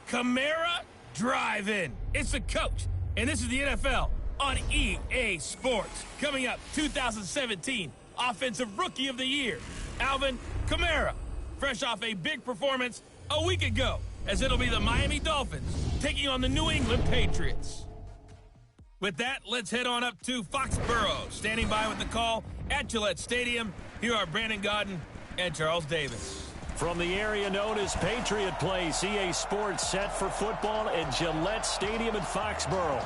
Kamara Drive-In. It's the coach, and this is the NFL on EA Sports. Coming up, 2017 Offensive Rookie of the Year, Alvin Kamara, fresh off a big performance a week ago, as it'll be the Miami Dolphins taking on the New England Patriots. With that, let's head on up to Foxborough. Standing by with the call at Gillette Stadium, here are Brandon Gaudin and Charles Davis. From the area known as Patriot Place, EA Sports set for football at Gillette Stadium in Foxborough.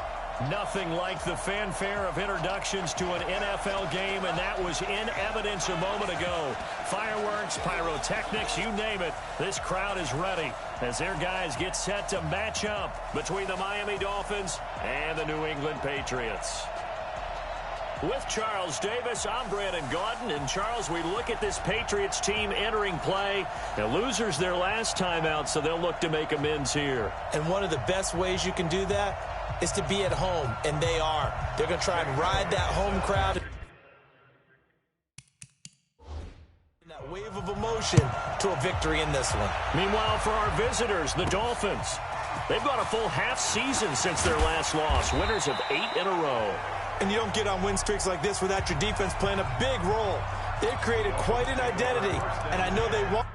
Nothing like the fanfare of introductions to an NFL game, and that was in evidence a moment ago. Fireworks, pyrotechnics, you name it. This crowd is ready as their guys get set to match up between the Miami Dolphins and the New England Patriots. With Charles Davis, I'm Brandon Gaudin. And Charles, we look at this Patriots team entering play. The losers their last time out, so they'll look to make amends here. And one of the best ways you can do that is to be at home, and they are. They're going to try and ride that home crowd. That wave of emotion to a victory in this one. Meanwhile, for our visitors, the Dolphins, they've gone a full half season since their last loss. Winners of 8 in a row. And you don't get on win streaks like this without your defense playing a big role. They've created quite an identity, and I know they want.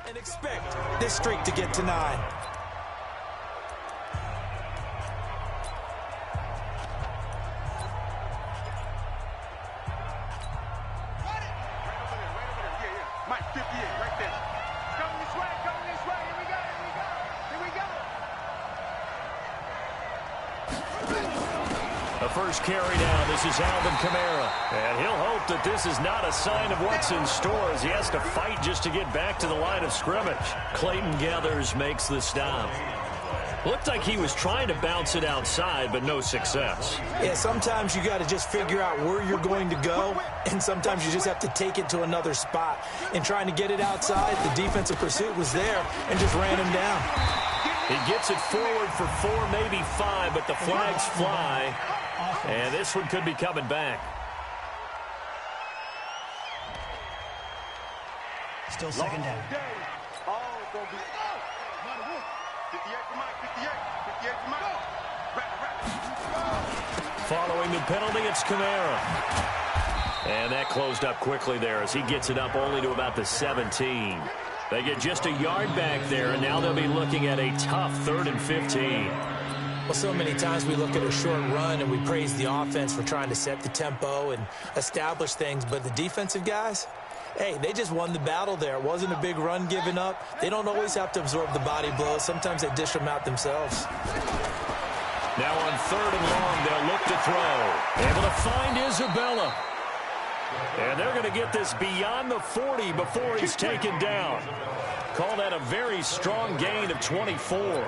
And expect this streak to get to 9. The first carry now, this is Alvin Kamara. And he'll hope that this is not a sign of what's in store as he has to fight just to get back to the line of scrimmage. Clayton Gathers makes the stop. Looked like he was trying to bounce it outside, but no success. Yeah, sometimes you got to just figure out where you're going to go, and sometimes you just have to take it to another spot. And trying to get it outside, the defensive pursuit was there and just ran him down. He gets it forward for 4, maybe 5, but the flags fly. And this one could be coming back. Still second down. Following the penalty, it's Kamara. And that closed up quickly there as he gets it up only to about the 17. They get just a yard back there, and now they'll be looking at a tough 3rd and 15. Well, so many times we look at a short run and we praise the offense for trying to set the tempo and establish things, but the defensive guys, hey, they just won the battle there. It wasn't a big run given up. They don't always have to absorb the body blows. Sometimes they dish them out themselves. Now on 3rd and long, they'll look to throw. Able to find Isabella. And they're going to get this beyond the 40 before he's taken down. Call that a very strong gain of 24.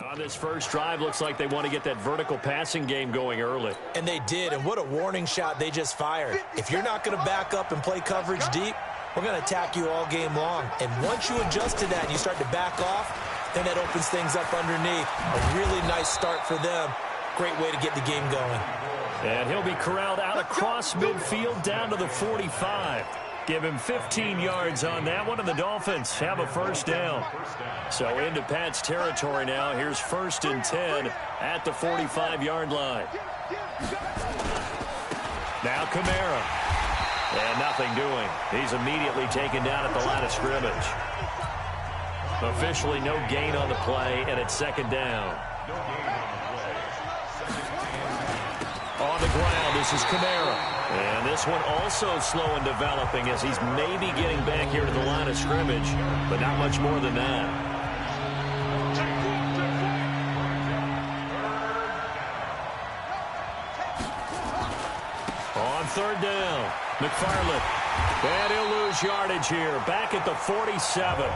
On this first drive, looks like they want to get that vertical passing game going early. And they did, and what a warning shot they just fired. If you're not going to back up and play coverage deep, we're going to attack you all game long. And once you adjust to that and you start to back off, then that opens things up underneath. A really nice start for them. Great way to get the game going. And he'll be corralled out across midfield down to the 45. Give him 15 yards on that one, and the Dolphins have a first down. So into Pat's territory now. Here's 1st and 10 at the 45-yard line. Now Kamara. And nothing doing. He's immediately taken down at the line of scrimmage. Officially no gain on the play, and it's 2nd down. On the ground, this is Kamara. And this one also slow in developing as he's maybe getting back here to the line of scrimmage, but not much more than that. On 3rd down, McFarland. And he'll lose yardage here, back at the 47.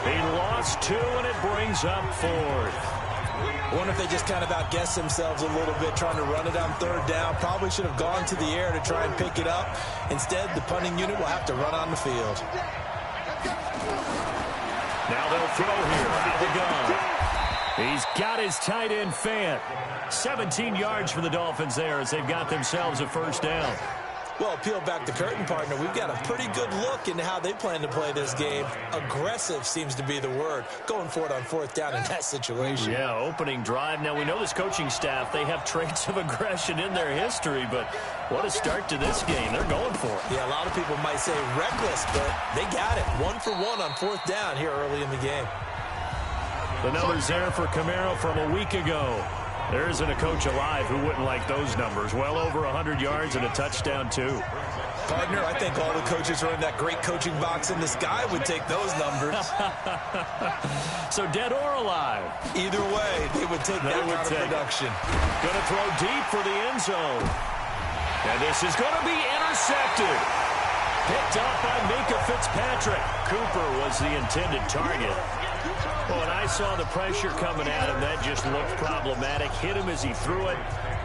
He lost 2, and it brings up 4th. I wonder if they just kind of outguessed themselves a little bit trying to run it on third down. Probably should have gone to the air to try and pick it up. Instead, the punting unit will have to run on the field. Now they'll throw here out of the gun. He's got his tight end Fant. 17 yards for the Dolphins there as they've got themselves a first down. Well, peel back the curtain, partner. We've got a pretty good look into how they plan to play this game. Aggressive seems to be the word. Going for it on fourth down in that situation. Yeah, opening drive. Now, we know this coaching staff, they have traits of aggression in their history, but what a start to this game. They're going for it. Yeah, a lot of people might say reckless, but they got it. 1 for 1 on fourth down here early in the game. The numbers there for Camaro from a week ago. There isn't a coach alive who wouldn't like those numbers. Well over 100 yards and a touchdown, too. Partner, I think all the coaches are in that great coaching box in the sky would take those numbers. So dead or alive? Either way, they would take that kind of production. Going to throw deep for the end zone. And this is going to be intercepted. Picked up by Minka Fitzpatrick. Cooper was the intended target. When I saw the pressure coming at him, that just looked problematic. Hit him as he threw it,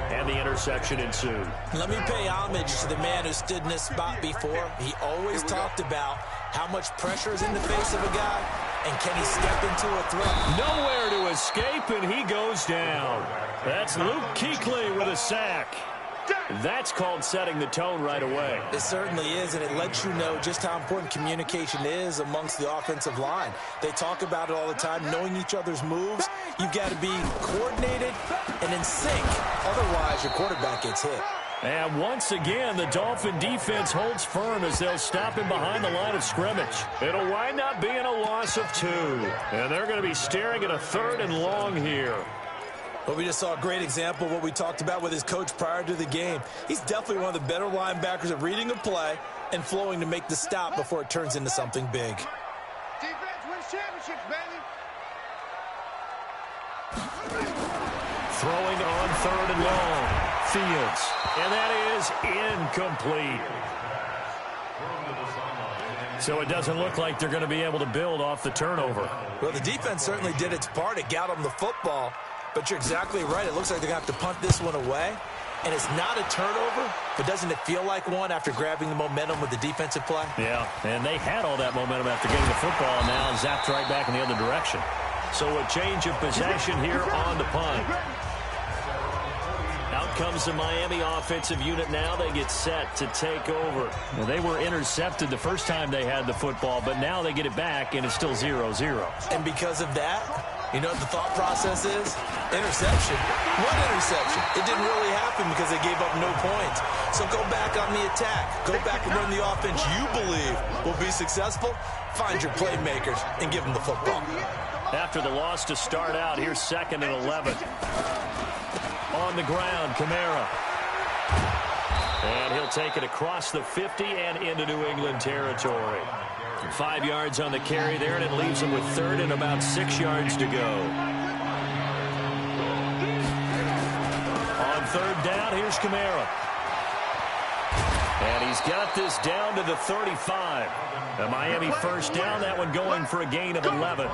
and the interception ensued. Let me pay homage to the man who stood in this spot before. He always talked about how much pressure is in the face of a guy, and can he step into a throw? Nowhere to escape, and he goes down. That's Luke Kuechly with a sack. That's called setting the tone right away. It certainly is, and it lets you know just how important communication is amongst the offensive line. They talk about it all the time, knowing each other's moves. You've got to be coordinated and in sync. Otherwise, your quarterback gets hit. And once again, the Dolphin defense holds firm as they'll stop him behind the line of scrimmage. It'll wind up being a loss of 2. And they're going to be staring at a 3rd and long here. Well, we just saw a great example of what we talked about with his coach prior to the game. He's definitely one of the better linebackers at reading a play and flowing to make the stop before it turns into something big. Defense wins championships, baby. Throwing on 3rd and long. Fields. And that is incomplete. So it doesn't look like they're going to be able to build off the turnover. Well, the defense certainly did its part. It got them the football. But you're exactly right. It looks like they're going to have to punt this one away. And it's not a turnover, but doesn't it feel like one after grabbing the momentum with the defensive play? Yeah, and they had all that momentum after getting the football, and now zapped right back in the other direction. So a change of possession here on the punt. Out comes the Miami offensive unit now. They get set to take over. Now, they were intercepted the first time they had the football, but now they get it back, and it's still 0-0. And because of that, you know what the thought process is? Interception. What interception? It didn't really happen because they gave up no points. So go back on the attack. Go back and run the offense you believe will be successful. Find your playmakers and give them the football. After the loss to start out, here's 2nd and 11. On the ground, Kamara. And he'll take it across the 50 and into New England territory. 5 yards on the carry there, and it leaves him with 3rd and about 6 yards to go. On 3rd down, here's Kamara. And he's got this down to the 35. A Miami first down, that one going for a gain of 11.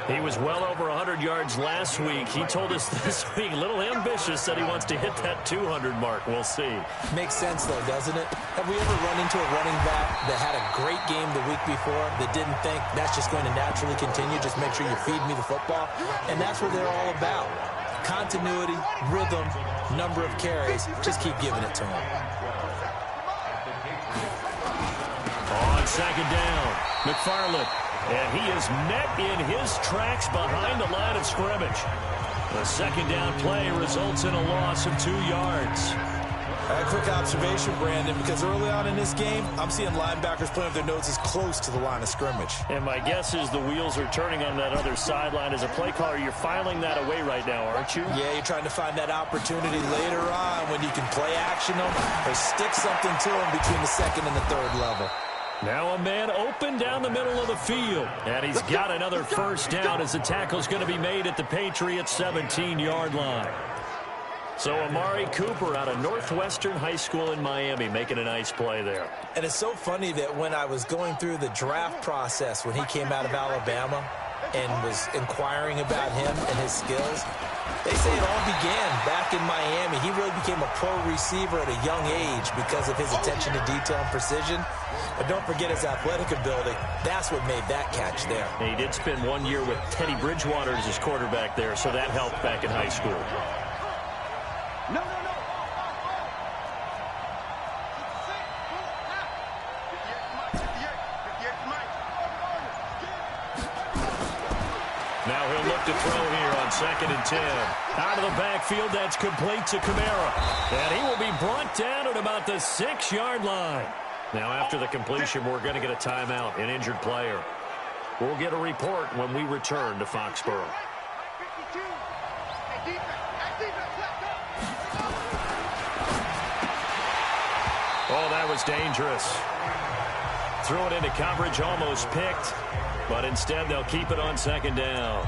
He was well over 100 yards last week. He told us this week, a little ambitious, said he wants to hit that 200 mark. We'll see. Makes sense, though, doesn't it? Have we ever run into a running back that had a great game the week before that didn't think that's just going to naturally continue? Just make sure you feed me the football. And that's what they're all about. Continuity, rhythm, number of carries. Just keep giving it to them. On 2nd down, McFarland. And he is met in his tracks behind the line of scrimmage. The 2nd down play results in a loss of 2 yards. A quick observation, Brandon, because early on in this game, I'm seeing linebackers playing with their noses close to the line of scrimmage. And my guess is the wheels are turning on that other sideline. As a play caller, you're filing that away right now, aren't you? Yeah, you're trying to find that opportunity later on when you can play action them or stick something to them between the 2nd and the 3rd level. Now a man open down the middle of the field. And he's got another first down as the tackle's going to be made at the Patriots' 17-yard line. So Amari Cooper out of Northwestern High School in Miami making a nice play there. And it's so funny that when I was going through the draft process when he came out of Alabama, and was inquiring about him and his skills. They say it all began back in Miami. He really became a pro receiver at a young age because of his attention to detail and precision. But don't forget his athletic ability. That's what made that catch there. He did spend 1 year with Teddy Bridgewater as his quarterback there, so that helped back in high school. No. Now he'll look to throw here on 2nd and 10. Out of the backfield, that's complete to Kamara. And he will be brought down at about the 6-yard line. Now after the completion, we're going to get a timeout, an injured player. We'll get a report when we return to Foxborough. Oh, that was dangerous. Threw it into coverage, almost picked. But instead, they'll keep it on 2nd down.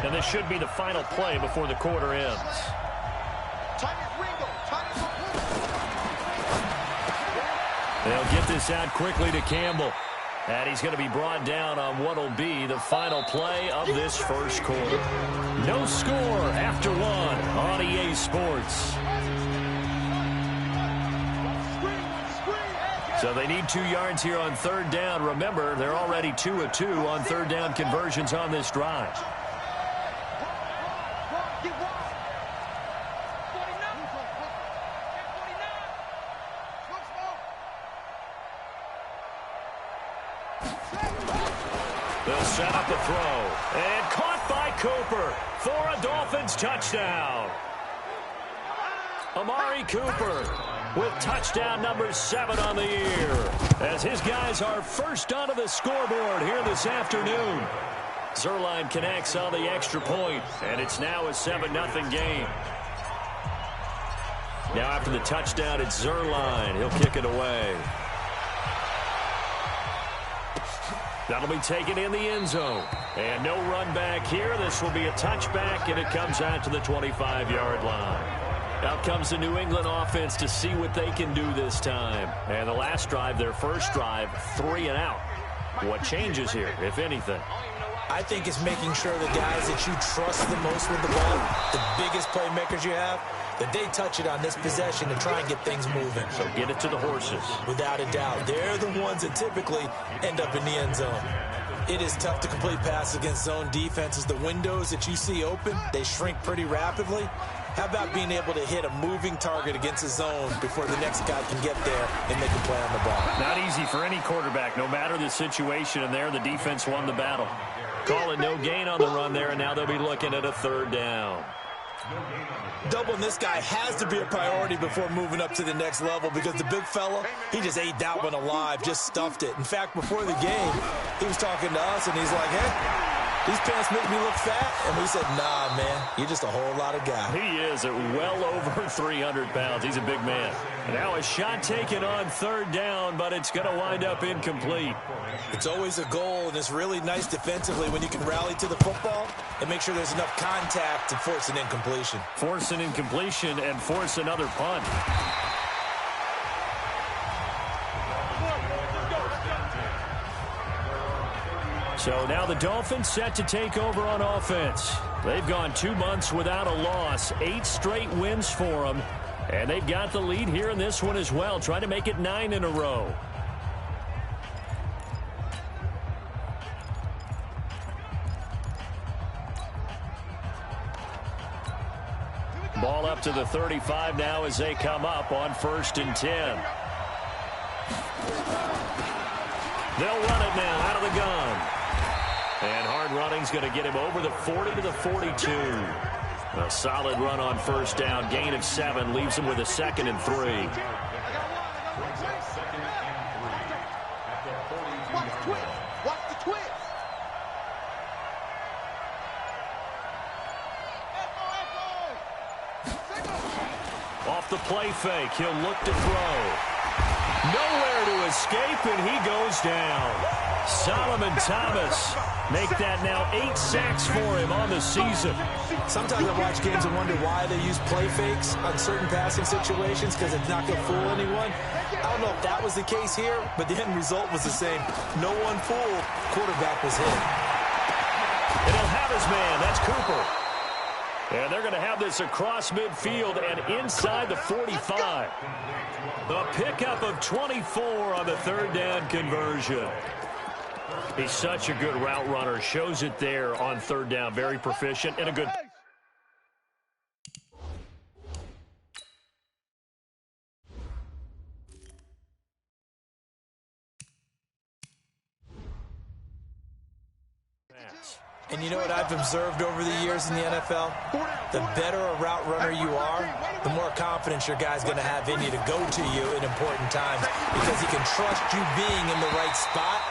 And this should be the final play before the quarter ends. They'll get this out quickly to Campbell. And he's going to be brought down on what will be the final play of this first quarter. No score after 1 on EA Sports. So they need 2 yards here on 3rd down. Remember, they're already 2 of 2 on 3rd down conversions on this drive. They'll set up a throw. And caught by Cooper for a Dolphins touchdown. Amari Cooper with touchdown number 7 on the year, as his guys are first onto the scoreboard here this afternoon. Zerline connects on the extra point, and it's now a 7-0 game. Now after the touchdown, it's Zerline. He'll kick it away. That'll be taken in the end zone. And no run back here. This will be a touchback, and it comes out to the 25-yard line. Out comes the New England offense to see what they can do this time. And the last drive, their first drive, 3 and out. What changes here, if anything? I think it's making sure the guys that you trust the most with the ball, the biggest playmakers you have, that they touch it on this possession and try and get things moving. So get it to the horses. Without a doubt. They're the ones that typically end up in the end zone. It is tough to complete passes against zone defenses. The windows that you see open, they shrink pretty rapidly. How about being able to hit a moving target against a zone before the next guy can get there and make a play on the ball? Not easy for any quarterback, no matter the situation, and there the defense won the battle. Call it no gain on the run there, and now they'll be looking at a 3rd down. Doubling this guy has to be a priority before moving up to the next level, because the big fella, he just ate that one alive, just stuffed it. In fact, before the game, he was talking to us, and he's like, hey, these pants make me look fat. And we said, nah, man, you're just a whole lot of guy. He is at well over 300 pounds. He's a big man. Now a shot taken on 3rd down, but it's going to wind up incomplete. It's always a goal, and it's really nice defensively when you can rally to the football and make sure there's enough contact to force an incompletion. Force an incompletion and force another punt. So now the Dolphins set to take over on offense. They've gone 2 months without a loss, 8 straight wins for them. And they've got the lead here in this one as well, trying to make it 9 in a row. Ball up to the 35 now as they come up on 1st and 10. They'll run it now out of the gun. And hard running's going to get him over the 40 to the 42. A solid run on 1st down. Gain of 7 leaves him with a 2nd and 3. Watch the twist. Off the play fake, he'll look to throw. Nowhere to escape, and he goes down. Solomon Thomas make that now 8 sacks for him on the season. Sometimes I watch games and wonder why they use play fakes on certain passing situations, because it's not going to fool anyone. I don't know if that was the case here, but the end result was the same. No one fooled. Quarterback was hit. And he'll have his man. That's Cooper. And they're going to have this across midfield and inside the 45. The pickup of 24 on the third down conversion. He's such a good route runner. Shows it there on third down. Very proficient and a good... And you know what I've observed over the years in the NFL? The better a route runner you are, the more confidence your guy's going to have in you to go to you in important times, because he can trust you being in the right spot,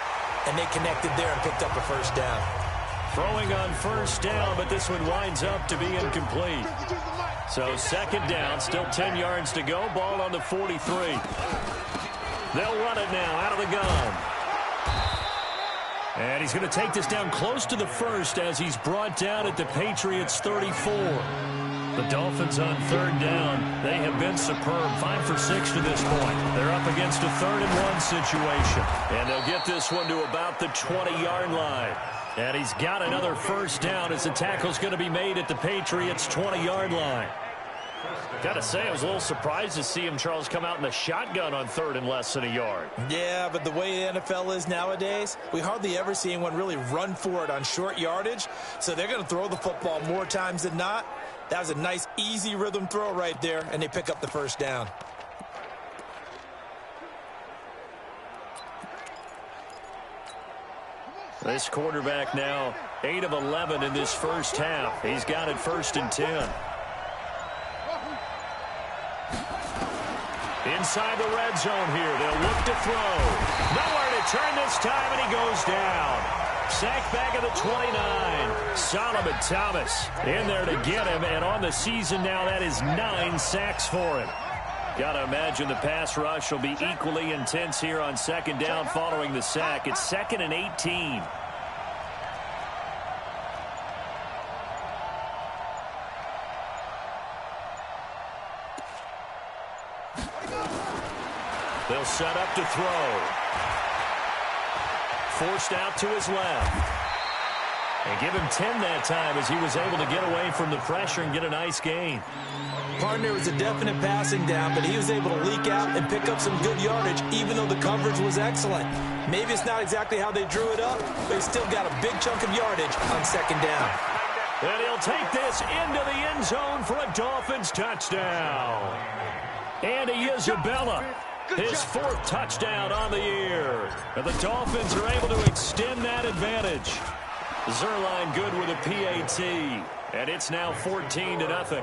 and they connected there and picked up a first down. Throwing on first down, but this one winds up to be incomplete. So second down, still 10 yards to go, ball on the 43. They'll run it now out of the gun. And he's going to take this down close to the first as he's brought down at the Patriots' 34. The Dolphins on third down. They have been superb. 5 for 6 to this point. They're up against a 3rd and 1 situation. And they'll get this one to about the 20-yard line. And he's got another first down as the tackle's going to be made at the Patriots' 20-yard line. Got to say, I was a little surprised to see him, Charles, come out in the shotgun on 3rd and less than a yard. Yeah, but the way the NFL is nowadays, we hardly ever see anyone really run for it on short yardage. So they're going to throw the football more times than not. That was a nice, easy rhythm throw right there, and they pick up the first down. This quarterback now 8 of 11 in this first half. He's got it 1st and 10. Inside the red zone here. They'll look to throw. Nowhere to turn this time, and he goes down. Sacked back at the 29. Solomon Thomas in there to get him, and on the season now, that is 9 sacks for him. Got to imagine the pass rush will be equally intense here on second down following the sack. It's 2nd and 18. They'll set up to throw. Forced out to his left. And give him 10 that time as he was able to get away from the pressure and get a nice gain. Partner was a definite passing down, but he was able to leak out and pick up some good yardage, even though the coverage was excellent. Maybe it's not exactly how they drew it up, but he still got a big chunk of yardage on second down. And he'll take this into the end zone for a Dolphins touchdown. Andy Isabella, his 4th touchdown on the year. And the Dolphins are able to extend that advantage. Zerline good with a PAT. And it's now 14-0.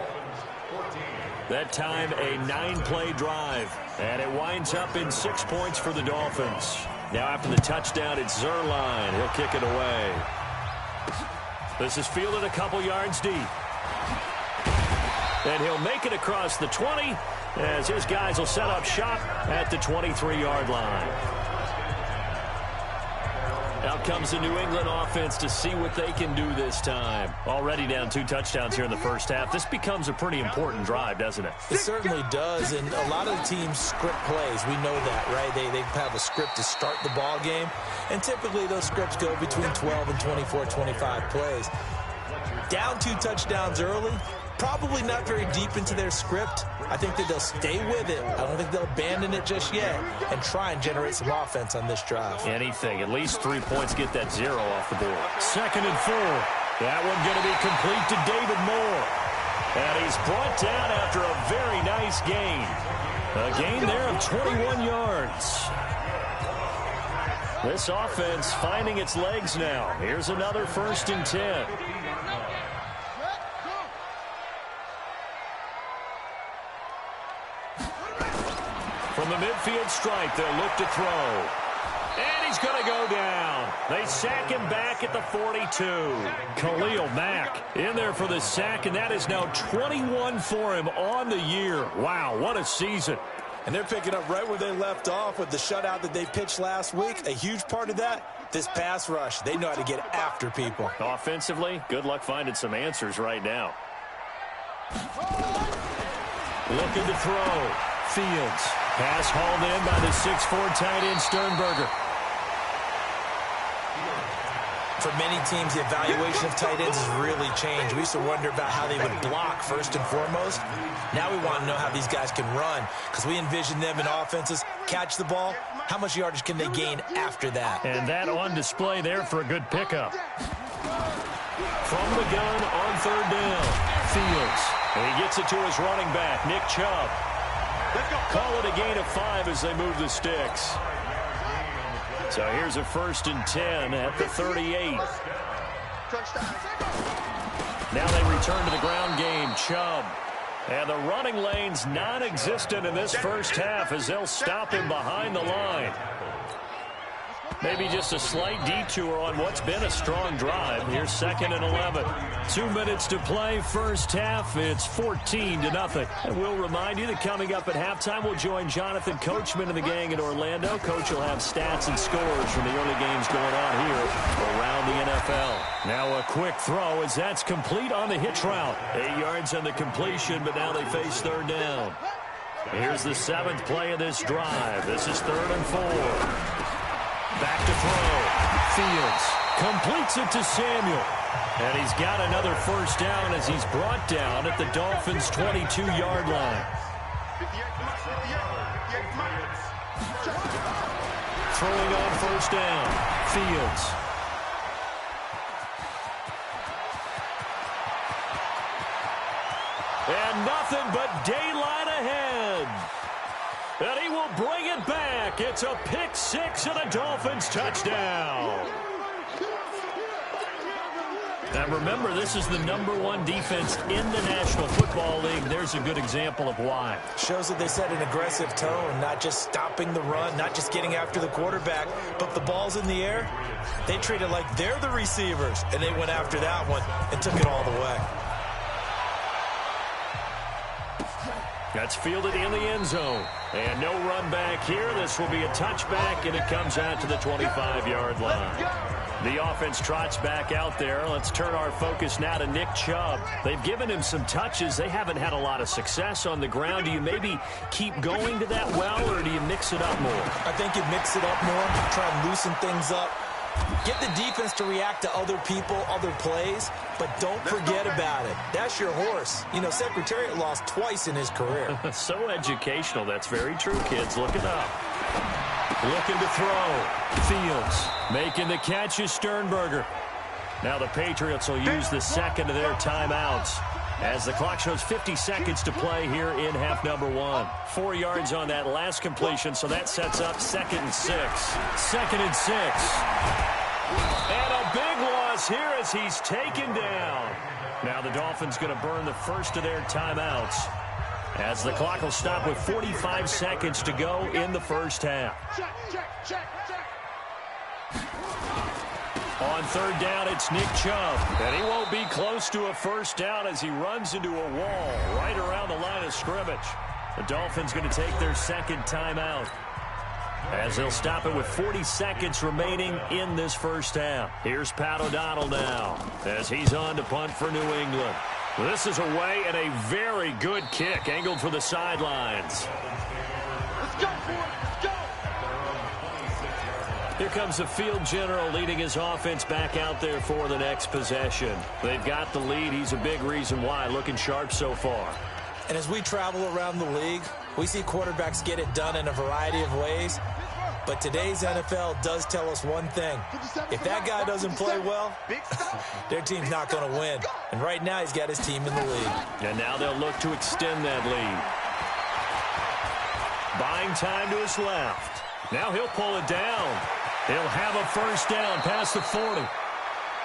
That time a 9-play drive. And it winds up in 6 points for the Dolphins. Now after the touchdown, it's Zerline. He'll kick it away. This is fielded a couple yards deep. And he'll make it across the 20 as his guys will set up shop at the 23-yard line. Out comes the New England offense to see what they can do this time. Already down 2 touchdowns here in the first half. This becomes a pretty important drive, doesn't it? It certainly does, and a lot of the teams script plays. We know that, right? They have a script to start the ball game, and typically those scripts go between 12 and 24, 25 plays. Down 2 touchdowns early, probably not very deep into their script. I think that they'll stay with it. I don't think they'll abandon it just yet and try and generate some offense on this drive. Anything. At least 3 points, get that 0 off the board. 2nd and 4. That one going to be complete to David Moore. And he's brought down after a very nice gain. A gain there of 21 yards. This offense finding its legs now. Here's another 1st and 10. From the midfield stripe, they'll look to throw. And he's going to go down. They sack him back at the 42. Khalil Mack in there for the sack, and that is now 21 for him on the year. Wow, what a season. And they're picking up right where they left off with the shutout that they pitched last week. A huge part of that, this pass rush. They know how to get after people. Offensively, good luck finding some answers right now. Looking to throw. Fields. Pass hauled in by the 6'4" tight end Sternberger. For many teams, the evaluation of tight ends has really changed. We used to wonder about how they would block first and foremost. Now we want to know how these guys can run, because we envision them in offenses catch the ball. How much yardage can they gain after that? And that on display there for a good pickup. From the gun on third down. Fields. And he gets it to his running back, Nick Chubb. Call it a gain of 5 as they move the sticks. So here's a 1st and 10 at the 38. Now they return to the ground game. Chubb. And the running lane's non-existent in this first half as they'll stop him behind the line. Maybe just a slight detour on what's been a strong drive. Here's 2nd and 11. 2 minutes to play, first half. It's 14-0. And we'll remind you that coming up at halftime, we'll join Jonathan Coachman and the gang in Orlando. Coach will have stats and scores from the early games going on here around the NFL. Now a quick throw as that's complete on the hitch route. 8 yards on the completion, but now they face third down. Here's the 7th play of this drive. This is 3rd and 4. Back to throw. Fields completes it to Samuel. And he's got another first down as he's brought down at the Dolphins' 22-yard line. Throwing on first down. Fields. And nothing but daylight ahead. And he will bring it back. It's a pick 6 and a Dolphins touchdown. Now remember, this is the #1 defense in the National Football League. There's a good example of why. Shows that they set an aggressive tone, not just stopping the run, not just getting after the quarterback, but the ball's in the air. They treat it like they're the receivers, and they went after that one and took it all the way. That's fielded in the end zone. And no run back here. This will be a touchback, and it comes out to the 25-yard line. The offense trots back out there. Let's turn our focus now to Nick Chubb. They've given him some touches. They haven't had a lot of success on the ground. Do you maybe keep going to that well, or do you mix it up more? I think you mix it up more, try and loosen things up. Get the defense to react to other people, other plays, but don't forget about it. That's your horse. You know, Secretariat lost twice in his career. So educational. That's very true, kids. Look it up. Looking to throw. Fields making the catch is Sternberger. Now the Patriots will use the second of their timeouts as the clock shows 50 seconds to play here in half number 1. 4 yards on that last completion, so that sets up 2nd and 6. 2nd and 6. And a big loss here as he's taken down. Now the Dolphins going to burn the first of their timeouts as the clock will stop with 45 seconds to go in the first half. On third down, it's Nick Chubb. And he won't be close to a first down as he runs into a wall right around the line of scrimmage. The Dolphins going to take their second timeout as they'll stop it with 40 seconds remaining in this first half. Here's Pat O'Donnell now as he's on to punt for New England. This is away and a very good kick angled for the sidelines. Let's go for it. Let's go. Here comes the field general leading his offense back out there for the next possession. They've got the lead. He's a big reason why. Looking sharp so far. And as we travel around the league, we see quarterbacks get it done in a variety of ways. But today's NFL does tell us one thing. If that guy doesn't play well, their team's not going to win. And right now he's got his team in the lead. And now they'll look to extend that lead. Buying time to his left. Now he'll pull it down. He'll have a first down past the 40.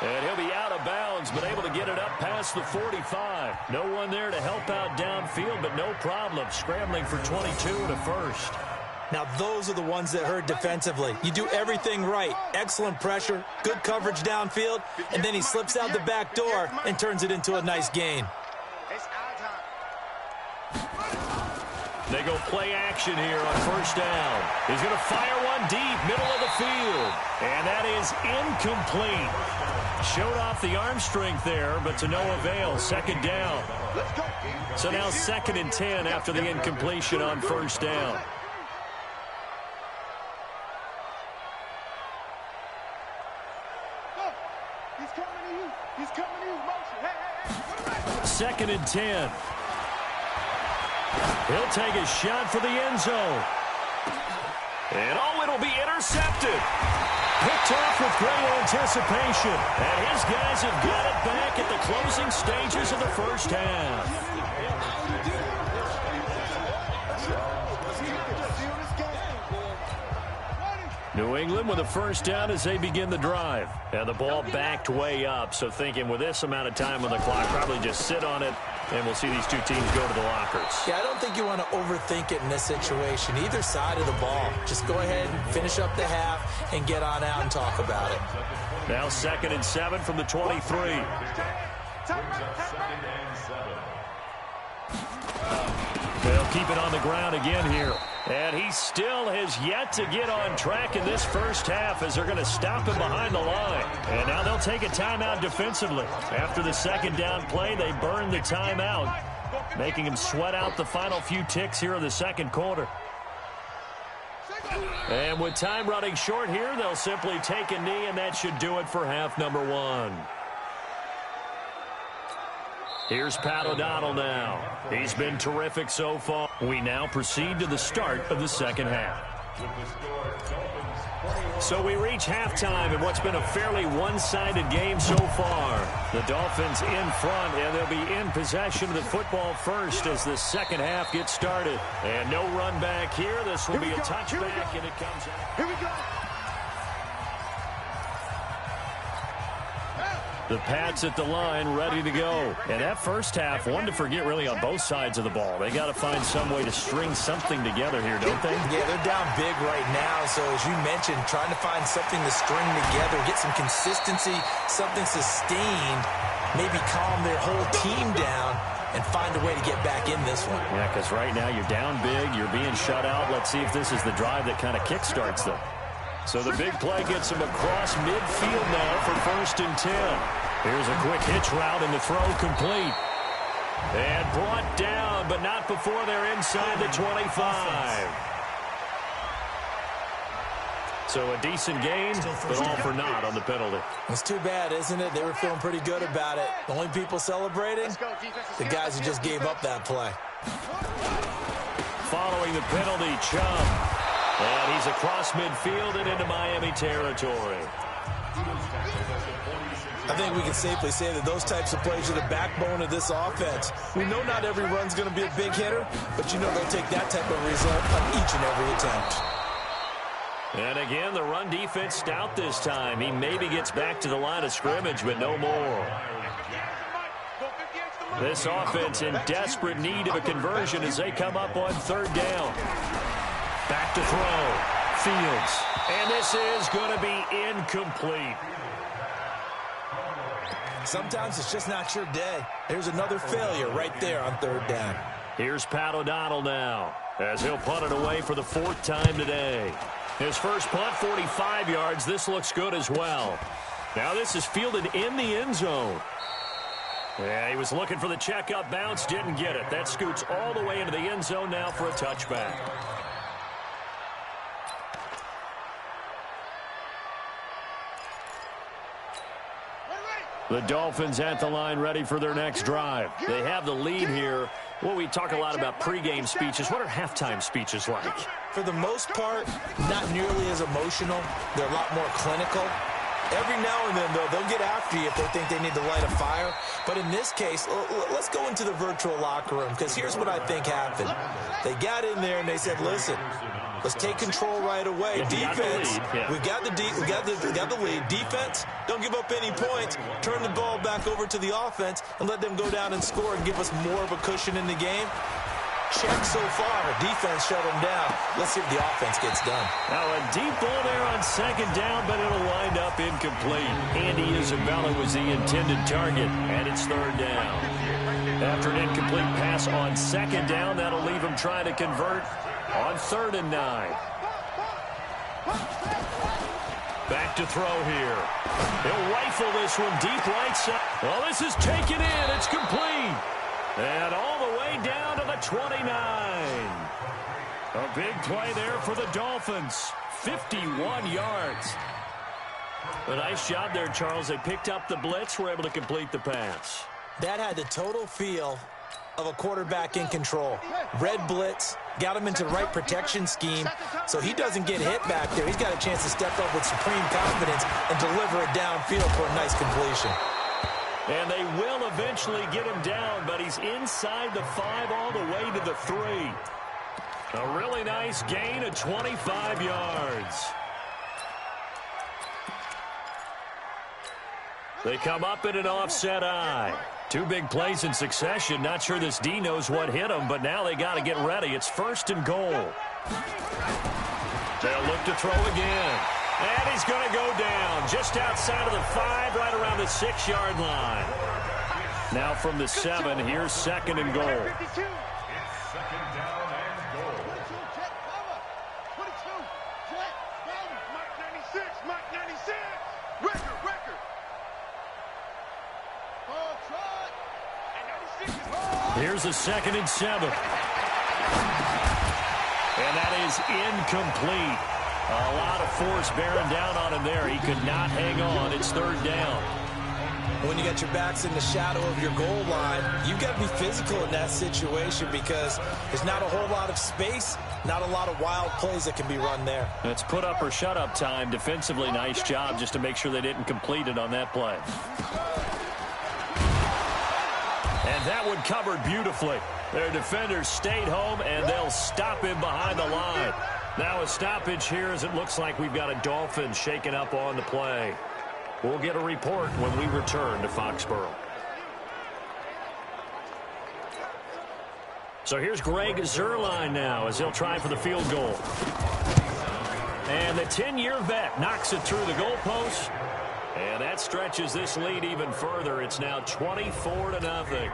And he'll be out of bounds, but able to get it up past the 45. No one there to help out downfield, but no problem. Scrambling for 22 and a first. Now those are the ones that hurt defensively. You do everything right. Excellent pressure, good coverage downfield, and then he slips out the back door and turns it into a nice gain. They They go play action here on first down. He's going to fire one deep, middle of the field. And that is incomplete. Showed off the arm strength there, but to no avail. Second down. So now 2nd and 10 after the incompletion on first down. He's coming to you. He's coming to you. Motion. Hey. 2nd and 10. He'll take a shot for the end zone. And it'll be intercepted. Picked off with great anticipation. And his guys have got it back at the closing stages of the first half. New England with a first down as they begin the drive. And the ball backed way up, so thinking with this amount of time on the clock, probably just sit on it, and we'll see these two teams go to the lockers. Yeah, I don't think you want to overthink it in this situation. Either side of the ball. Just go ahead and finish up the half and get on out and talk about it. Now 2nd and 7 from the 23. They'll keep it on the ground again here. And he still has yet to get on track in this first half as they're going to stop him behind the line. And now they'll take a timeout defensively. After the second down play, they burn the timeout, making him sweat out the final few ticks here in the second quarter. And with time running short here, they'll simply take a knee, and that should do it for half number 1. Here's Pat O'Donnell now. He's been terrific so far. We now proceed to the start of the second half. So we reach halftime in what's been a fairly one-sided game so far. The Dolphins in front, and they'll be in possession of the football first as the second half gets started. And no run back here. This will be a touchback, and it comes out. Here we go. The Pats at the line, ready to go. And that first half, one to forget really on both sides of the ball. They got to find some way to string something together here, don't they? Yeah, they're down big right now. So as you mentioned, trying to find something to string together, get some consistency, something sustained, maybe calm their whole team down and find a way to get back in this one. Yeah, because right now you're down big, you're being shut out. Let's see if this is the drive that kind of kickstarts them. So the big play gets him across midfield now for 1st and 10. Here's a quick hitch route, and the throw complete. And brought down, but not before they're inside the 25. So a decent gain, but all for naught on the penalty. It's too bad, isn't it? They were feeling pretty good about it. The only people celebrating, the guys who just gave up that play. Following the penalty, Chubb. And he's across midfield and into Miami territory. I think we can safely say that those types of plays are the backbone of this offense. We know not every run's going to be a big hitter, but you know they'll take that type of result on each and every attempt. And again, the run defense stout this time. He maybe gets back to the line of scrimmage, but no more. This offense in desperate need of a conversion as they come up on 3rd down. Back to throw. Fields. And this is going to be incomplete. Sometimes it's just not your day. There's another failure right there on 3rd down. Here's Pat O'Donnell now as he'll punt it away for the 4th time today. His first punt, 45 yards. This looks good as well. Now this is fielded in the end zone. Yeah, he was looking for the checkup bounce, didn't get it. That scoots all the way into the end zone now for a touchback. The Dolphins at the line ready for their next drive. They have the lead here. Well, we talk a lot about pregame speeches. What are halftime speeches like? For the most part, not nearly as emotional. They're a lot more clinical. Every now and then, though, they'll get after you if they think they need to light a fire. But in this case, let's go into the virtual locker room, because here's what I think happened. They got in there and they said, listen, let's take control right away. Defense, we got the lead. Defense, don't give up any points. Turn the ball back over to the offense and let them go down and score and give us more of a cushion in the game. check so far. Defense shut him down. Let's see if the offense gets done. Now a deep ball there on second down, but it'll wind up incomplete. Andy Isabella was the intended target, and it's third down. After an incomplete pass on second down, that'll leave him trying to convert on 3rd and 9. Back to throw here. He'll rifle this one deep right side. Well, this is taken in. It's complete. And all the way down to the 29. A big play there for the Dolphins. 51 yards. A nice job there, Charles. They picked up the blitz, were able to complete the pass. That had the total feel of a quarterback in control. Red blitz, got him into the right protection scheme, so he doesn't get hit back there. He's got a chance to step up with supreme confidence and deliver it downfield for a nice completion. And they will eventually get him down, but he's inside the 5 all the way to the 3. A really nice gain of 25 yards. They come up in an offset eye. 2 big plays in succession. Not sure this D knows what hit him, but now they got to get ready. It's 1st and goal. They'll look to throw again. And he's going to go down just outside of the 5, right around the 6-yard line. Now from the 7, here's 2nd and goal. Here's a 2nd and 7. And that is incomplete. A lot of force bearing down on him there. He could not hang on. It's 3rd down. When you got your backs in the shadow of your goal line, you've got to be physical in that situation because there's not a whole lot of space, not a lot of wild plays that can be run there. That's put up or shut up time. Defensively, nice job just to make sure they didn't complete it on that play. And that one covered beautifully. Their defenders stayed home, and they'll stop him behind the line. Now a stoppage here as it looks like we've got a Dolphin shaken up on the play. We'll get a report when we return to Foxborough. So here's Greg Zuerlein now as he'll try for the field goal. And the 10-year vet knocks it through the goalpost. And that stretches this lead even further. It's now 24-0.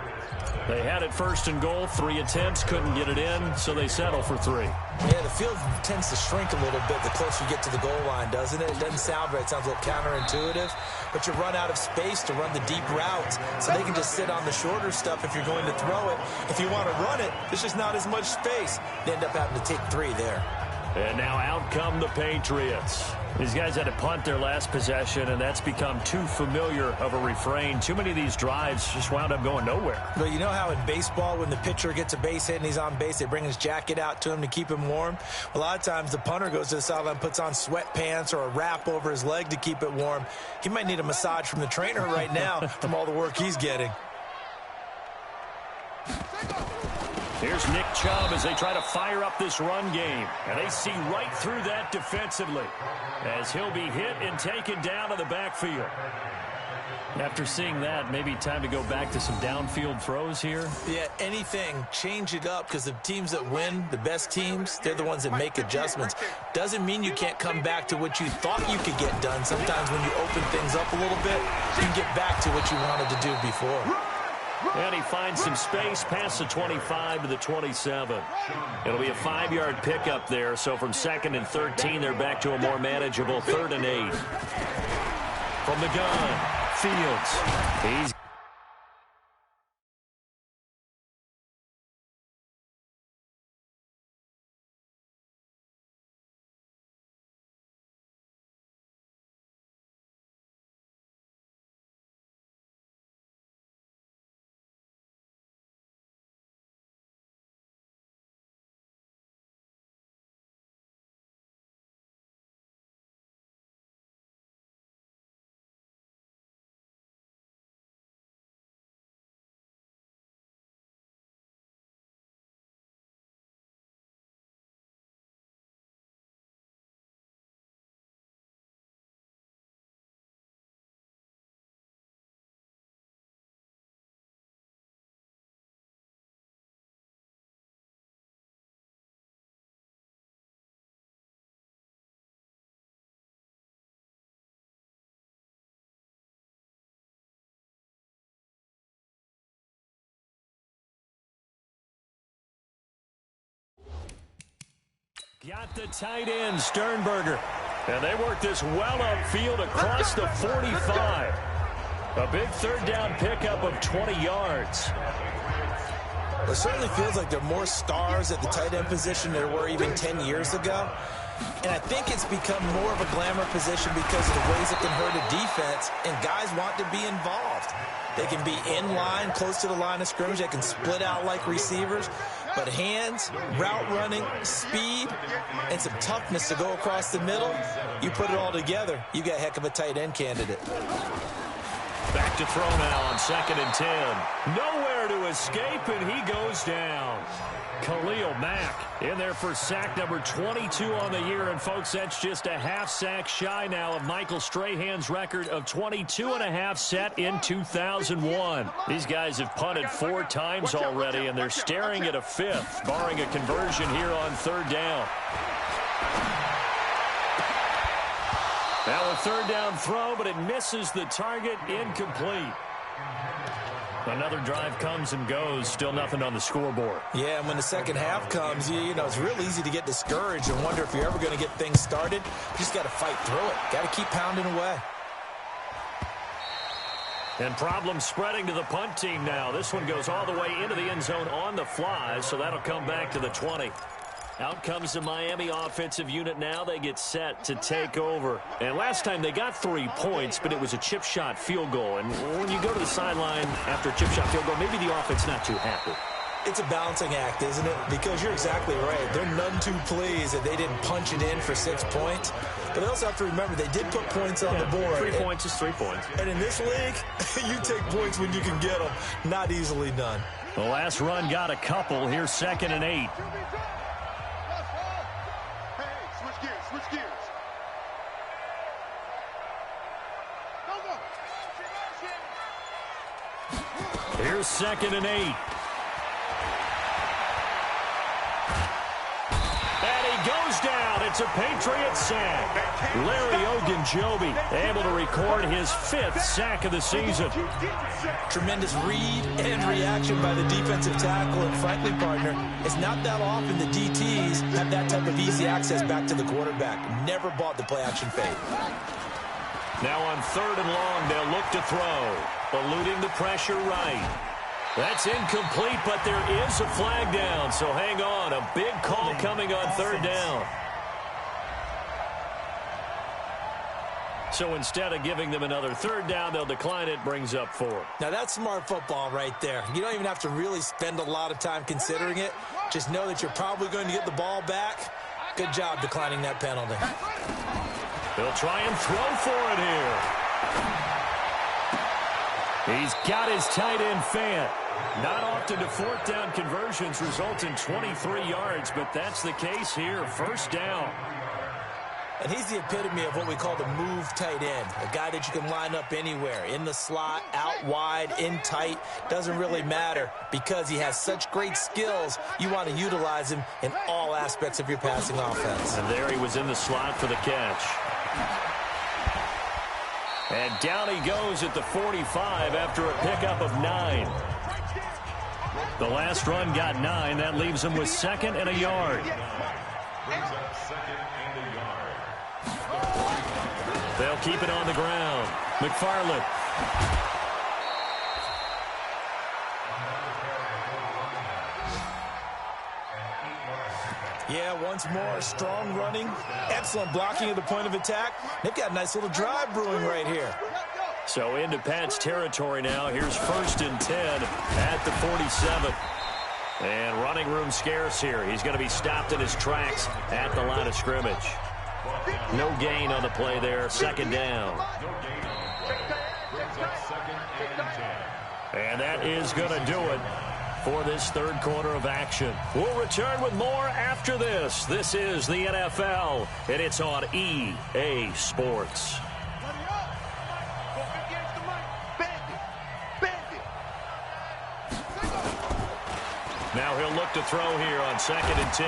They had it 1st and goal, 3 attempts, couldn't get it in, so they settle for 3. Yeah, the field tends to shrink a little bit the closer you get to the goal line, doesn't it? It doesn't sound right. It sounds a little counterintuitive, but you run out of space to run the deep routes, so they can just sit on the shorter stuff if you're going to throw it. If you want to run it, there's just not as much space. They end up having to take 3 there. And now out come the Patriots. These guys had to punt their last possession, and that's become too familiar of a refrain. Too many of these drives just wound up going nowhere. But you know how in baseball, when the pitcher gets a base hit and he's on base, they bring his jacket out to him to keep him warm? A lot of times the punter goes to the sideline, puts on sweatpants or a wrap over his leg to keep it warm. He might need a massage from the trainer right now from all the work he's getting. Here's Nick Chubb as they try to fire up this run game. And they see right through that defensively as he'll be hit and taken down to the backfield. After seeing that, maybe time to go back to some downfield throws here. Yeah, anything. Change it up because the teams that win, the best teams, they're the ones that make adjustments. Doesn't mean you can't come back to what you thought you could get done. Sometimes when you open things up a little bit, you can get back to what you wanted to do before. And he finds some space past the 25 to the 27. It'll be a 5-yard pickup there. So from 2nd and 13, they're back to a more manageable 3rd and 8. From the gun, Fields. He's Got the tight end, Sternberger. And they work this well upfield across the 45. A big third down pickup of 20 yards. It certainly feels like there are more stars at the tight end position than there were even 10 years ago. And I think it's become more of a glamour position because of the ways it can hurt a defense, and guys want to be involved. They can be in line, close to the line of scrimmage. They can split out like receivers. But hands, route running, speed, and some toughness to go across the middle, you put it all together, you got a heck of a tight end candidate. Back to throw now on 2nd and 10. Nowhere to escape, and he goes down. Khalil Mack in there for sack number 22 on the year. And, folks, that's just a half sack shy now of Michael Strahan's record of 22.5 set in 2001. These guys have punted 4 times already, and they're staring at a 5th, barring a conversion here on 3rd down. Now a 3rd down throw, but it misses the target, incomplete. Another drive comes and goes, still nothing on the scoreboard. Yeah, and when the second half comes, you know, it's real easy to get discouraged and wonder if you're ever going to get things started. You just got to fight through it. Got to keep pounding away. And problems spreading to the punt team now. This one goes all the way into the end zone on the fly, so that'll come back to the 20. Out comes the Miami offensive unit now. They get set to take over. And last time they got 3 points, but it was a chip shot field goal. And when you go to the sideline after a chip shot field goal, maybe the offense not too happy. It's a balancing act, isn't it? Because you're exactly right. They're none too pleased that they didn't punch it in for 6 points. But they also have to remember they did put points on the board. 3 points is 3 points. And in this league, you take points when you can get them. Not easily done. The last run got a couple. Here's 2nd and 8. Here's 2nd and 8. And he goes down. It's a Patriot sack. Larry Ogunjobi able to record his 5th sack of the season. Tremendous read and reaction by the defensive tackle. And frankly, partner, it's not that often the DTs have that type of easy access back to the quarterback. Never bought the play-action fade. Now on 3rd and long, they'll look to throw. Eluding the pressure right. That's incomplete, but there is a flag down, so hang on. A big call coming on 3rd down. So instead of giving them another 3rd down, they'll decline it, brings up 4. Now that's smart football right there. You don't even have to really spend a lot of time considering it. Just know that you're probably going to get the ball back. Good job declining that penalty. They'll try and throw for it here. He's got his tight end Fant. Not often do 4th down conversions result in 23 yards, but that's the case here. 1st down. And he's the epitome of what we call the move tight end. A guy that you can line up anywhere. In the slot, out wide, in tight. Doesn't really matter because he has such great skills. You want to utilize him in all aspects of your passing offense. And there he was in the slot for the catch. And down he goes at the 45 after a pickup of 9. The last run got 9. That leaves him with 2nd and a yard. They'll keep it on the ground. McFarland. Yeah, once more, strong running, excellent blocking at the point of attack. They've got a nice little drive brewing right here. So into Pat's territory now. Here's 1st and 10 at the 47. And running room scarce here. He's going to be stopped in his tracks at the line of scrimmage. No gain on the play there. 2nd down. And that is going to do it for this 3rd quarter of action. We'll return with more after this. This is the NFL, and it's on EA Sports. Now he'll look to throw here on 2nd and 10.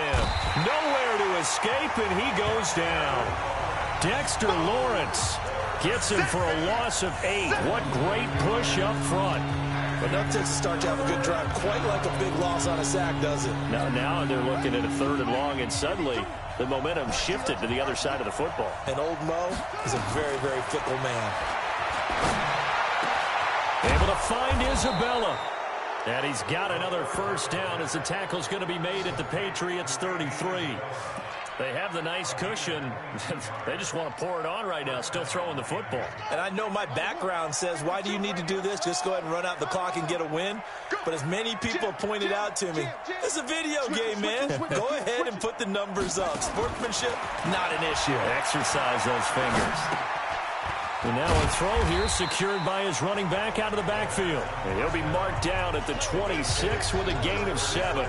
Nowhere to escape, and he goes down. Dexter Lawrence gets him for a loss of 8. What great push up front. But nothing to start to have a good drive, quite like a big loss on a sack, does it? Now they're looking at a 3rd and long, and suddenly the momentum shifted to the other side of the football. And old Mo is a very, very fickle man. Able to find Isabella. And he's got another first down as the tackle's going to be made at the Patriots 33. They have the nice cushion. They just want to pour it on right now, still throwing the football. And I know my background says, why do you need to do this? Just go ahead and run out the clock and get a win. But as many people pointed out to me, it's a video game, man. Go ahead and put the numbers up. Sportsmanship, not an issue. Exercise those fingers. And now a throw here secured by his running back out of the backfield. And he'll be marked down at the 26 with a gain of 7.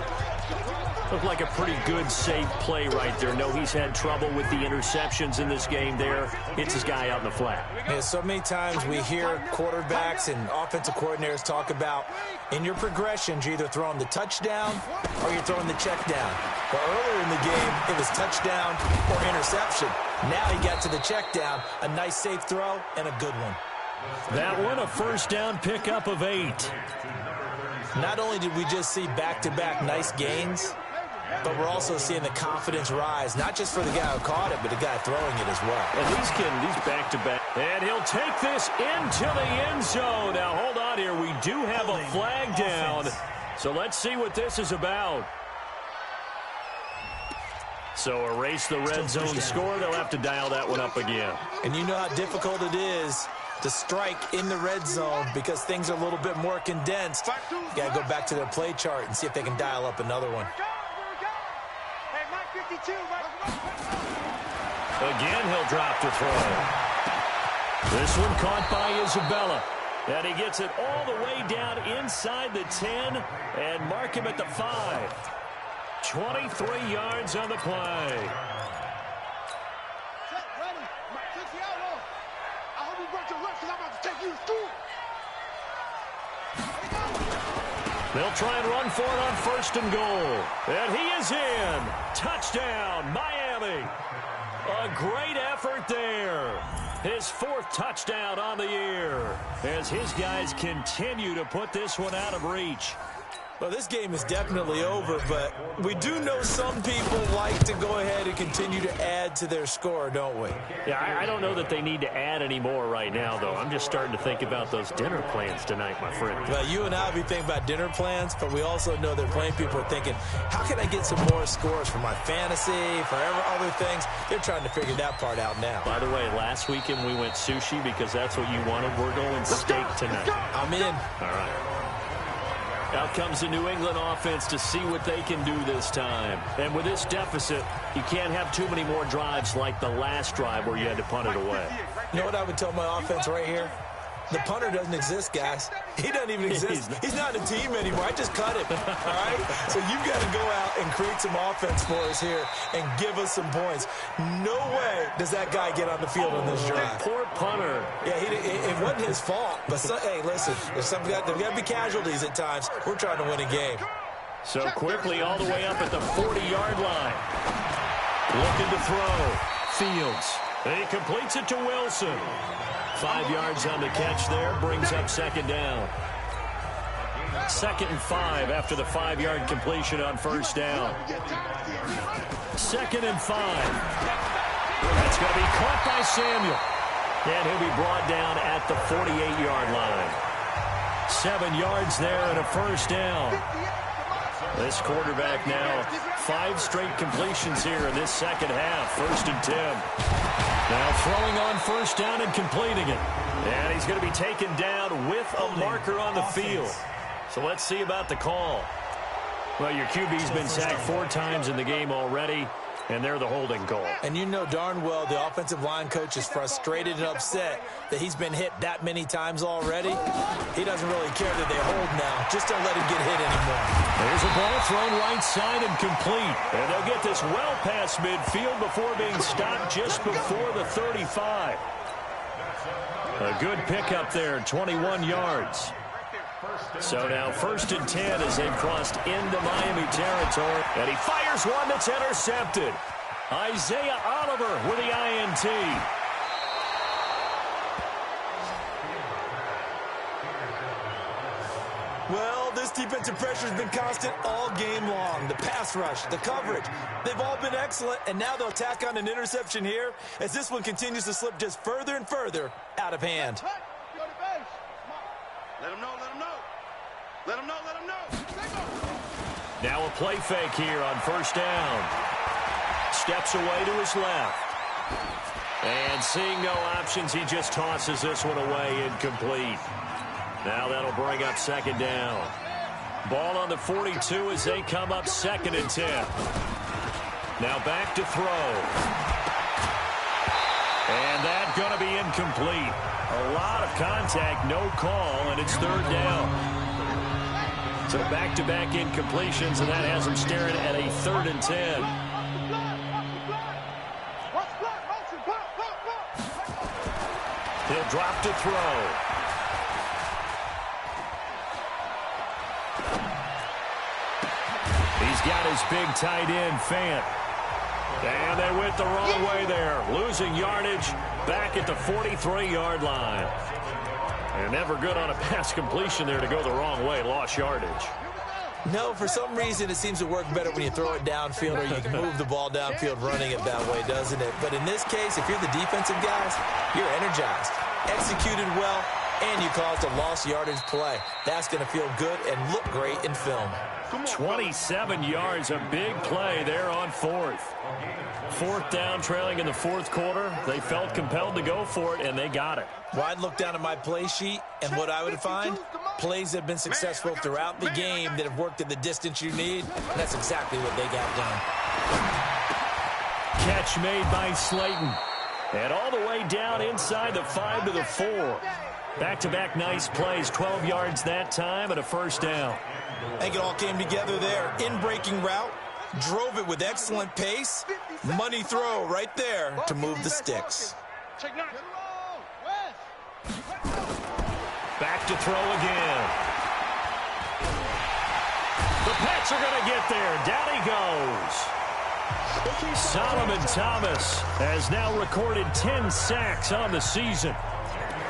Looked like a pretty good, safe play right there. No, he's had trouble with the interceptions in this game there. Hits his guy out in the flat. Yeah, so many times we hear quarterbacks and offensive coordinators talk about in your progressions, you're either throwing the touchdown or you're throwing the check down. But earlier in the game, it was touchdown or interception. Now he got to the check down, a nice safe throw, and a good one. That one, a first down pickup of 8. Not only did we just see back-to-back nice gains, but we're also seeing the confidence rise, not just for the guy who caught it, but the guy throwing it as well. And these back-to-back. And he'll take this into the end zone. Now, hold on here. We do have a flag down. So let's see what this is about. So erase the red zone score. They'll have to dial that one up again. And you know how difficult it is to strike in the red zone because things are a little bit more condensed. You got to go back to their play chart and see if they can dial up another one. Again, he'll drop to throw. This one caught by Isabella. And he gets it all the way down inside the 10 and mark him at the 5. 23 yards on the play. They'll try and run for it on 1st and goal. And he is in. Touchdown, Miami. A great effort there. His 4th touchdown on the year as his guys continue to put this one out of reach. Well, this game is definitely over, but we do know some people like to go ahead and continue to add to their score, don't we? Yeah, I don't know that they need to add any more right now, though. I'm just starting to think about those dinner plans tonight, my friend. Well, you and I be thinking about dinner plans, but we also know that plenty of people are thinking, how can I get some more scores for my fantasy, for other things? They're trying to figure that part out now. By the way, last weekend we went sushi because that's what you wanted. We're going steak tonight. I'm in. All right. Out comes the New England offense to see what they can do this time. And with this deficit, you can't have too many more drives like the last drive where you had to punt it away. You know what I would tell my offense right here? The punter doesn't exist, guys. He doesn't even exist. He's not a team anymore. I just cut him, all right? So you've got to go out and create some offense for us here and give us some points. No way does that guy get on the field on this drive. Poor punter. Yeah, it wasn't his fault. But, hey, listen, there's got to be casualties at times. We're trying to win a game. So quickly all the way up at the 40-yard line. Looking to throw. Fields. He completes it to Wilson. 5 yards on the catch there, brings up 2nd down. 2nd and 5 after the 5-yard completion on 1st down. 2nd and 5. That's going to be caught by Samuel. And he'll be brought down at the 48-yard line. 7 yards there and a 1st down. This quarterback now 5 straight completions here in this 2nd half. 1st and 10. Now throwing on 1st down and completing it. And he's going to be taken down with a marker on the field. So let's see about the call. Well, your QB's been sacked 4 times in the game already, and they're the holding call. And you know darn well the offensive line coach is frustrated and upset that he's been hit that many times already. He doesn't really care that they hold now. Just don't let him get hit anymore. There's a ball thrown right side and complete. And they'll get this well past midfield before being stopped just before the 35. A good pickup there, 21 yards. So now 1st and 10 as they've crossed into Miami territory. And he fires one that's intercepted. Isaiah Oliver with the INT. Well, this defensive pressure has been constant all game long. The pass rush, the coverage, they've all been excellent, and now they'll tack on an interception here as this one continues to slip just further and further out of hand. Let him know, let him know. Let him know, let him know. Now a play fake here on first down. Steps away to his left. And seeing no options, he just tosses this one away, incomplete. Now that'll bring up second down. Ball on the 42 as they come up 2nd and 10. Now back to throw. And that's going to be incomplete. A lot of contact, no call, and it's 3rd down. So back-to-back incompletions, and that has him staring at a 3rd and 10. He'll drop to throw. He's got his big tight end, Fant. And they went the wrong way there. Losing yardage back at the 43-yard line. And never good on a pass completion there to go the wrong way. Lost yardage. No, for some reason it seems to work better when you throw it downfield or you can move the ball downfield running it that way, doesn't it? But in this case, if you're the defensive guys, you're energized, executed well, and you caused a lost yardage play. That's going to feel good and look great in film. 27 yards, a big play there on 4th. 4th down, trailing in the 4th quarter. They felt compelled to go for it, and they got it. Well, I'd look down at my play sheet, and what I would find, plays that have been successful throughout the game that have worked at the distance you need, and that's exactly what they got done. Catch made by Slayton. And all the way down inside the 5 to the 4. Back-to-back nice plays, 12 yards that time, and a 1st down. I think it all came together there. In-breaking route, drove it with excellent pace. Money throw right there to move the sticks. Back to throw again. The Pats are going to get there. Down he goes. Solomon Thomas has now recorded 10 sacks on the season.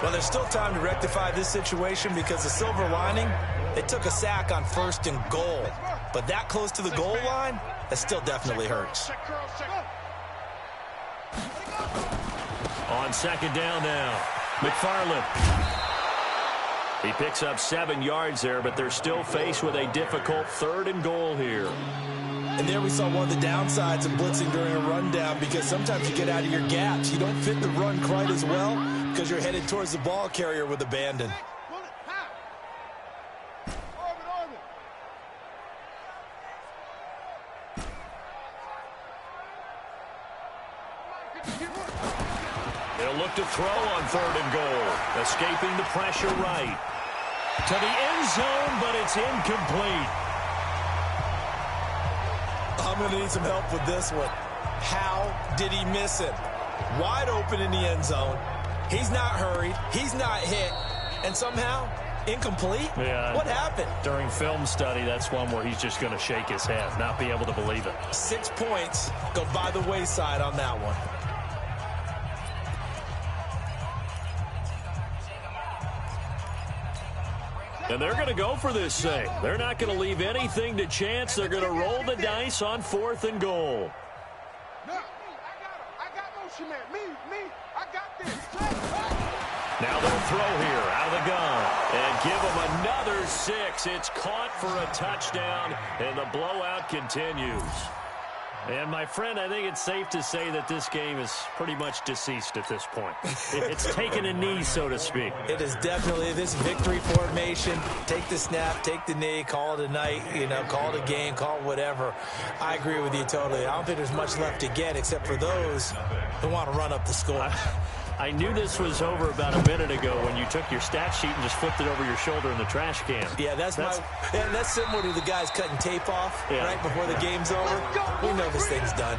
Well, there's still time to rectify this situation because the silver lining, they took a sack on 1st and goal. But that close to the goal line, that still definitely hurts. On 2nd down now, McFarland. He picks up 7 yards there, but they're still faced with a difficult 3rd and goal here. And there we saw one of the downsides of blitzing during a rundown because sometimes you get out of your gaps. You don't fit the run quite as well because you're headed towards the ball carrier with abandon. They'll look to throw on 3rd and goal. Escaping the pressure right. To the end zone, but it's incomplete. I'm going to need some help with this one. How did he miss it? Wide open in the end zone. He's not hurried. He's not hit. And somehow, incomplete? Yeah. What happened? During film study, that's one where he's just going to shake his head, not be able to believe it. 6 points go by the wayside on that one. And they're going to go for this thing. They're not going to leave anything to chance. They're going to roll the dice on 4th and goal. Now they'll throw here out of the gun and give them another 6. It's caught for a touchdown, and the blowout continues. And, my friend, I think it's safe to say that this game is pretty much deceased at this point. It's taken a knee, so to speak. It is definitely this victory formation. Take the snap, take the knee, call it a night, call it a game, call it whatever. I agree with you totally. I don't think there's much left to get except for those who want to run up the score. I knew this was over about a minute ago when you took your stat sheet and just flipped it over your shoulder in the trash can. Yeah, that's similar to the guys cutting tape off right before the game's over. We know this thing's done.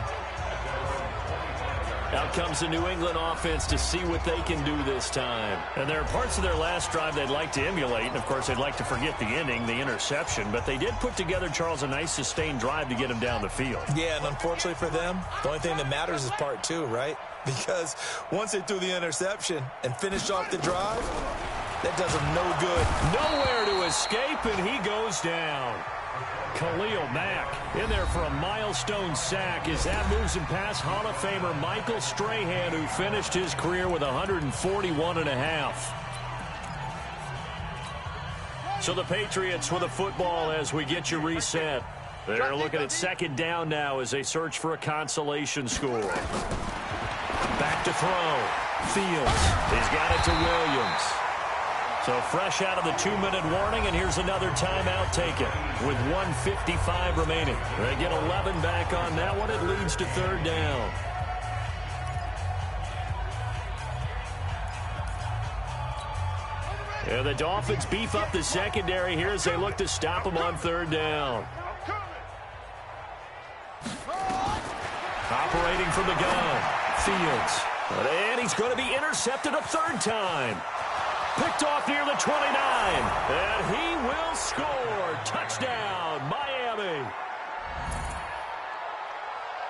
Out comes the New England offense to see what they can do this time. And there are parts of their last drive they'd like to emulate. And, of course, they'd like to forget the ending, the interception. But they did put together, Charles, a nice sustained drive to get him down the field. Yeah, and unfortunately for them, the only thing that matters is part 2, right? Because once they threw the interception and finished off the drive, that does them no good. Nowhere to escape, and he goes down. Khalil Mack in there for a milestone sack as that moves him past Hall of Famer Michael Strahan, who finished his career with 141.5. So the Patriots with a football as we get you reset. They're looking at second down now as they search for a consolation score. Back to throw. Fields. He's got it to Williams. So fresh out of the 2-minute warning, and here's another timeout taken with 1:55 remaining. They get 11 back on that one. It leads to third down. Yeah, the Dolphins beef up the secondary here as they look to stop them on third down. Operating from the gun. Fields. And he's going to be intercepted a third time. Picked off near the 29. And he will score. Touchdown, Miami.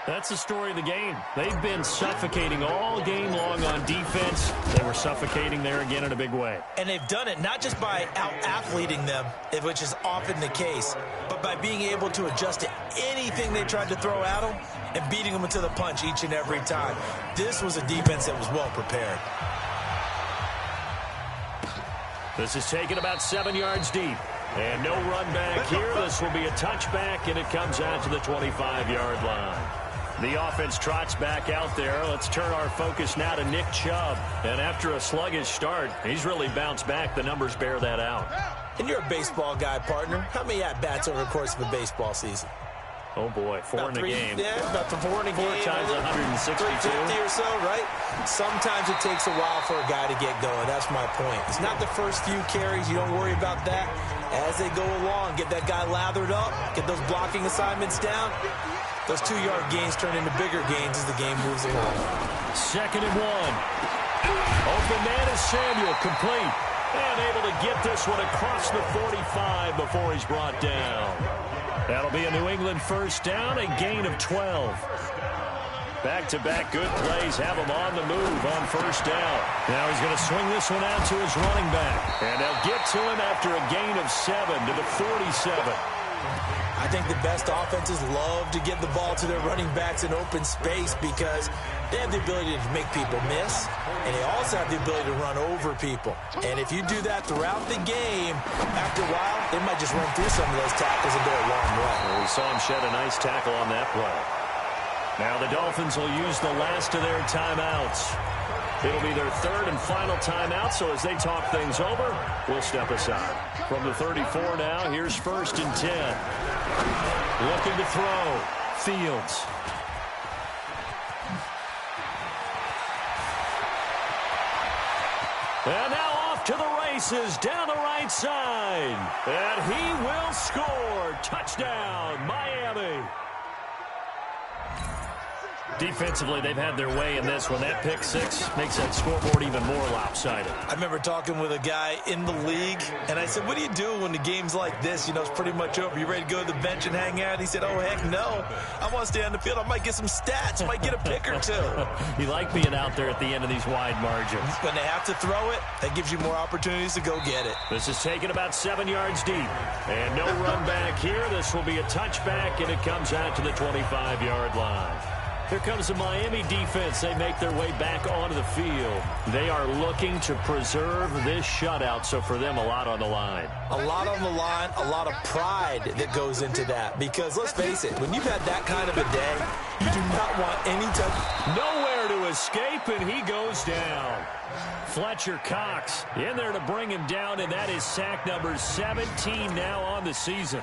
That's the story of the game. They've been suffocating all game long on defense. They were suffocating there again in a big way. And they've done it not just by out-athleting them, which is often the case, but by being able to adjust to anything they tried to throw at them and beating them into the punch each and every time. This was a defense that was well prepared. This is taken about 7 yards deep. And no run back here. This will be a touchback, and it comes out to the 25-yard line. The offense trots back out there. Let's turn our focus now to Nick Chubb. And after a sluggish start, he's really bounced back. The numbers bear that out. And you're a baseball guy, partner. How many at-bats over the course of a baseball season? Oh, boy, four in a game. Yeah, about four in a game. 4 times 162. 350 or so, right? Sometimes it takes a while for a guy to get going. That's my point. It's not the first few carries. You don't worry about that. As they go along, get that guy lathered up, get those blocking assignments down. Those 2-yard gains turn into bigger gains as the game moves along. 2nd and 1. Open man is Samuel, complete. And able to get this one across the 45 before he's brought down. That'll be a New England first down, a gain of 12. Back-to-back good plays have him on the move on first down. Now he's going to swing this one out to his running back. And they'll get to him after a gain of 7 to the 47. I think the best offenses love to get the ball to their running backs in open space because they have the ability to make people miss, and they also have the ability to run over people. And if you do that throughout the game, after a while, they might just run through some of those tackles and go a long way. Well, we saw him shed a nice tackle on that play. Now the Dolphins will use the last of their timeouts. It'll be their 3rd and final timeout, so as they talk things over, we'll step aside. From the 34 now, here's 1st and 10. Looking to throw. Fields. And now off to the races down the right side. And he will score. Touchdown, Miami. Defensively, they've had their way in this one. That pick 6 makes that scoreboard even more lopsided. I remember talking with a guy in the league, and I said, what do you do when the game's like this? You know, it's pretty much over. You ready to go to the bench and hang out? He said, oh, heck no. I want to stay on the field. I might get some stats. Might get a pick or two. You like being out there at the end of these wide margins. When they have to throw it, that gives you more opportunities to go get it. This is taken about 7 yards deep. And no run back here. This will be a touchback, and it comes out to the 25-yard line. Here comes the Miami defense. They make their way back onto the field. They are looking to preserve this shutout, so for them, a lot on the line. A lot on the line, a lot of pride that goes into that. Because let's face it, when you've had that kind of a day, you do not want any type. Nowhere to escape, and he goes down. Fletcher Cox in there to bring him down, and that is sack number 17 now on the season.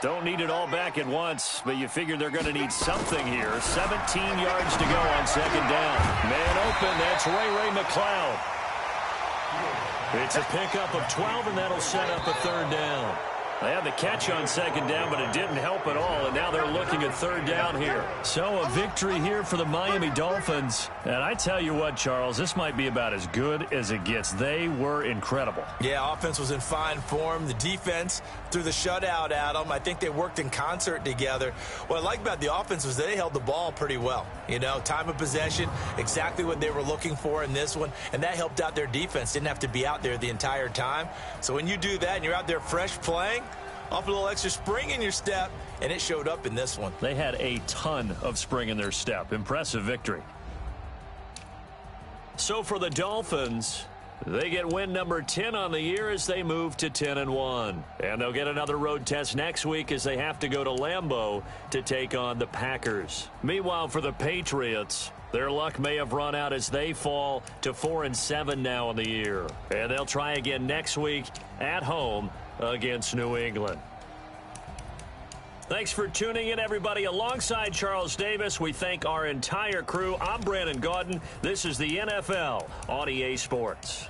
Don't need it all back at once, but you figure they're going to need something here. 17 yards to go on 2nd down. Man open, that's Ray McLeod. It's a pickup of 12, and that'll set up a 3rd down. They had the catch on second down, but it didn't help at all, and now they're looking at third down here. So a victory here for the Miami Dolphins. And I tell you what, Charles, this might be about as good as it gets. They were incredible. Yeah, offense was in fine form. The defense threw the shutout at them. I think they worked in concert together. What I like about the offense was they held the ball pretty well. You know, time of possession, exactly what they were looking for in this one, and that helped out their defense. Didn't have to be out there the entire time. So when you do that and you're out there fresh playing, off a little extra spring in your step, and it showed up in this one. They had a ton of spring in their step. Impressive victory. So for the Dolphins, they get win number 10 on the year as they move to 10-1. And they'll get another road test next week as they have to go to Lambeau to take on the Packers. Meanwhile, for the Patriots, their luck may have run out as they fall to 4-7 now in the year. And they'll try again next week at home against New England. Thanks for tuning in, everybody. Alongside Charles Davis, we thank our entire crew. I'm Brandon Gaudin. This is the NFL on EA Sports.